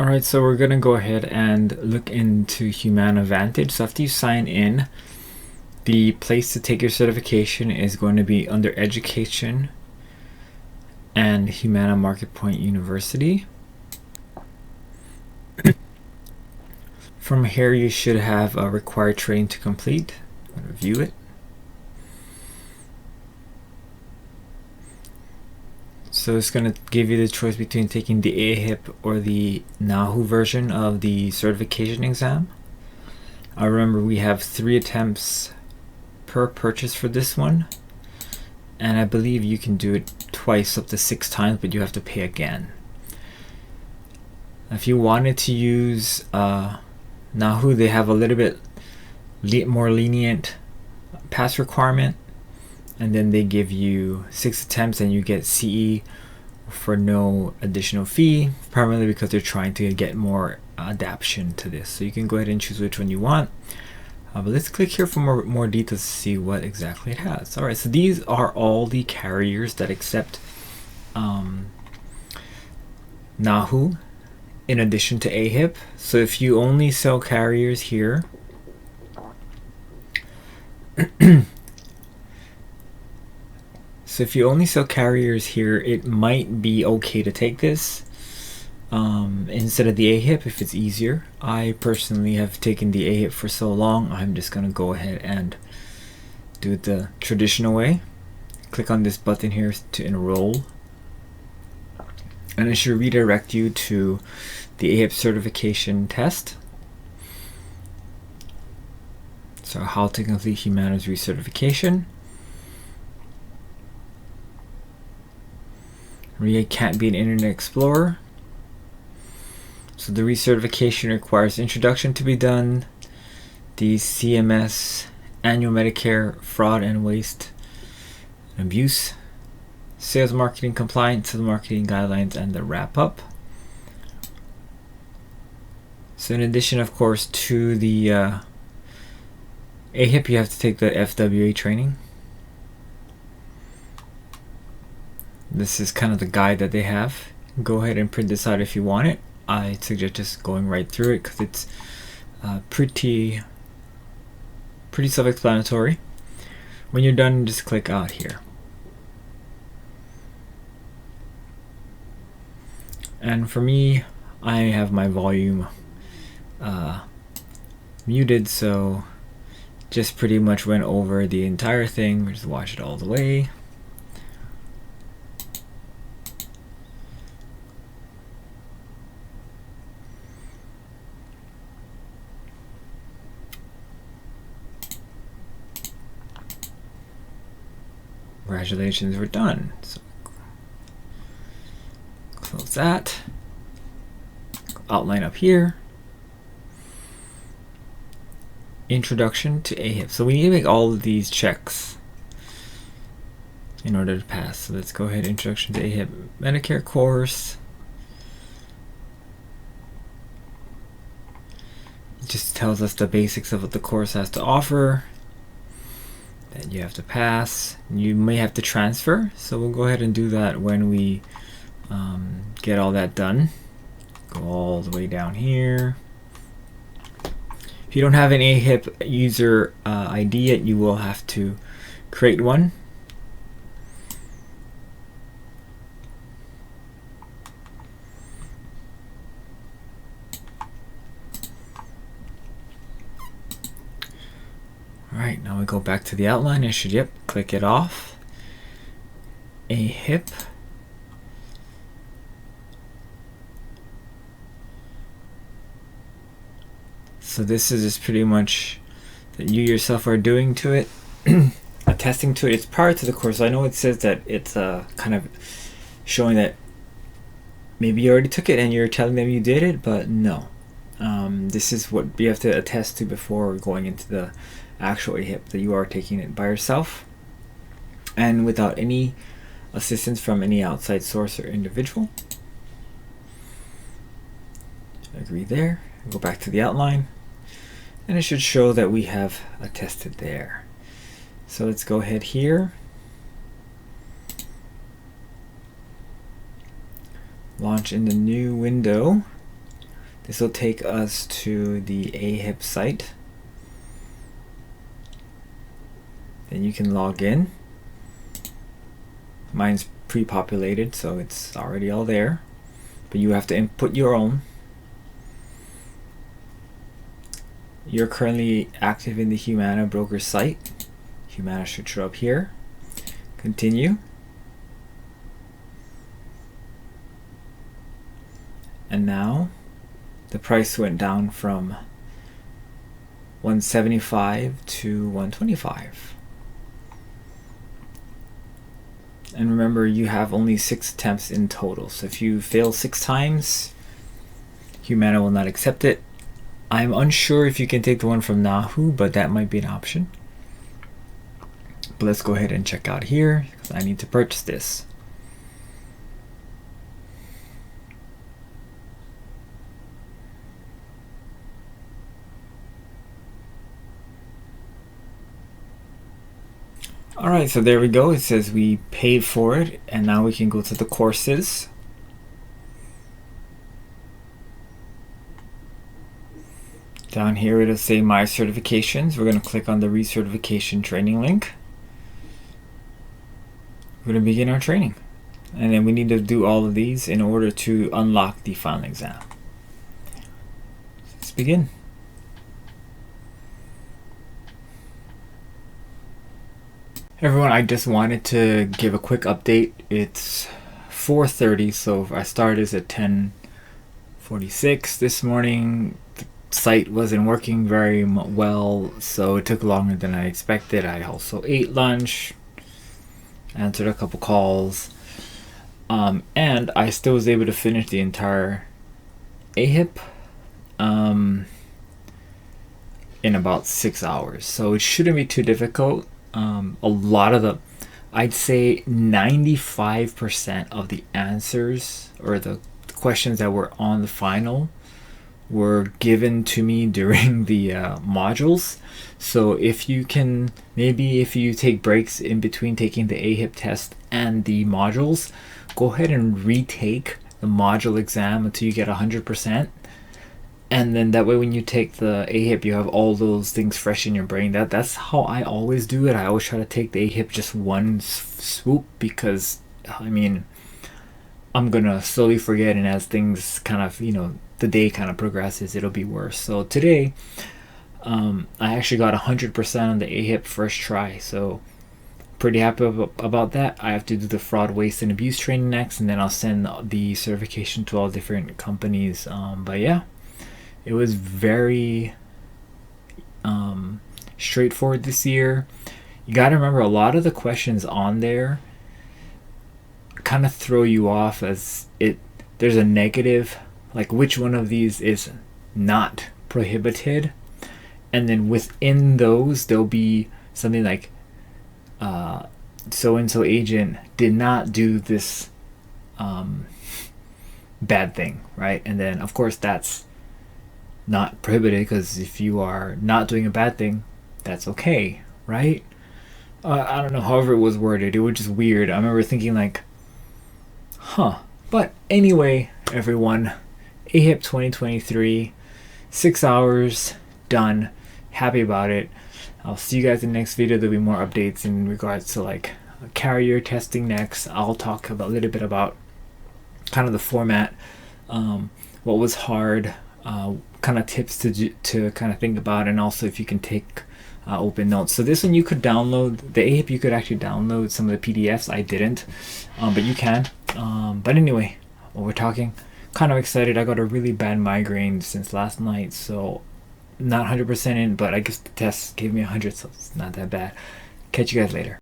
Alright, so we're going to go ahead and look into Humana Vantage. So after you sign in, the place to take your certification is going to be under Education and Humana Market University. From here, you should have a required training to complete. I'm going to view it. So it's going to give you the choice between taking the AHIP or the NAHU version of the certification exam. I remember we have 3 attempts per purchase for this one, and I believe you can do it twice up to 6 times, but you have to pay again. If you wanted to use NAHU, they have a little bit more lenient pass requirement, and then they give you 6 attempts and you get CE for no additional fee, primarily because they're trying to get more adaptation to this. So you can go ahead and choose which one you want. But let's click here for more details to see what exactly it has. Alright, so these are all the carriers that accept NAHU in addition to AHIP. So if you only sell carriers here, it might be okay to take this instead of the AHIP if it's easier. I personally have taken the AHIP for so long, I'm just going to go ahead and do it the traditional way. Click on this button here to enroll, and it should redirect you to the AHIP certification test. So how to complete Humana's recertification. REA can't be an Internet Explorer. So the recertification requires introduction to be done, the CMS annual Medicare fraud and waste and abuse, sales marketing compliance, sales marketing guidelines, and the wrap up. So in addition, of course, to the AHIP, you have to take the FWA training. This is kind of the guide that they have. Go ahead and print this out if you want it. I suggest just going right through it because it's pretty self-explanatory. When you're done, just click out here. And for me, I have my volume muted, so just pretty much went over the entire thing. Just watch it all the way. Congratulations, we're done. So close that. Outline up here. Introduction to AHIP. So we need to make all of these checks in order to pass. So let's go ahead. Introduction to AHIP Medicare course. It just tells us the basics of what the course has to offer that you have to pass. You may have to transfer, so we'll go ahead and do that when we get all that done. Go all the way down here. If you don't have an AHIP user ID yet, you will have to create one. Alright, now we go back to the outline. I should, click it off. AHIP. So this is just pretty much that you yourself are doing to it, attesting to it. It's prior to the course. I know it says that it's kind of showing that maybe you already took it and you're telling them you did it, but no. This is what you have to attest to before going into the actual AHIP, that you are taking it by yourself and without any assistance from any outside source or individual. Agree there. Go back to the outline, and it should show that we have attested there. So let's go ahead here, launch in the new window. This will take us to the AHIP site. Then you can log in. Mine's pre-populated, so it's already all there, but you have to input your own. You're currently active in the Humana broker site. Humana should show up here. Continue. And now the price went down from 175 to 125. And remember, you have only 6 attempts in total. So if you fail 6 times, Humana will not accept it. I'm unsure if you can take the one from Nahu, but that might be an option. But let's go ahead and check out here, because I need to purchase this. Alright, so there we go. It says we paid for it, and now we can go to the courses. Down here it'll say My Certifications. We're going to click on the recertification training link. We're going to begin our training. And then we need to do all of these in order to unlock the final exam. Let's begin. Everyone, I just wanted to give a quick update. It's 4:30, so I started at 10:46 this morning. The site wasn't working very well, so it took longer than I expected. I also ate lunch, answered a couple calls, and I still was able to finish the entire AHIP in about 6 hours. So it shouldn't be too difficult. A lot of I'd say 95% of the answers or the questions that were on the final were given to me during the modules. So if you can, maybe if you take breaks in between taking the AHIP test and the modules, go ahead and retake the module exam until you get 100%. And then that way when you take the AHIP, you have all those things fresh in your brain. That's how I always do it. I always try to take the AHIP just one swoop, because I mean, I'm gonna slowly forget, and as things kind of, the day kind of progresses, it'll be worse. So today, I actually got 100% on the AHIP first try. So pretty happy about that. I have to do the fraud, waste, and abuse training next, and then I'll send the certification to all different companies. But yeah. It was very straightforward this year. You got to remember, a lot of the questions on there kind of throw you off, as there's a negative, like which one of these is not prohibited, and then within those there'll be something like so and so agent did not do this bad thing, right? And then of course that's not prohibited, because if you are not doing a bad thing, that's okay, right? I don't know, however it was worded, it was just weird. I remember thinking like, but anyway, everyone, AHIP 2023, 6 hours done, happy about it. I'll see you guys in the next video. There'll be more updates in regards to like carrier testing next. I'll talk a little bit about kind of the format, what was hard, kind of tips to kind of think about, and also if you can take open notes. So this one you could download, the AHIP you could actually download some of the PDFs. I didn't, but you can. But anyway, while we're talking, kind of excited. I got a really bad migraine since last night, so not 100% in, but I guess the test gave me 100, so it's not that bad. Catch you guys later.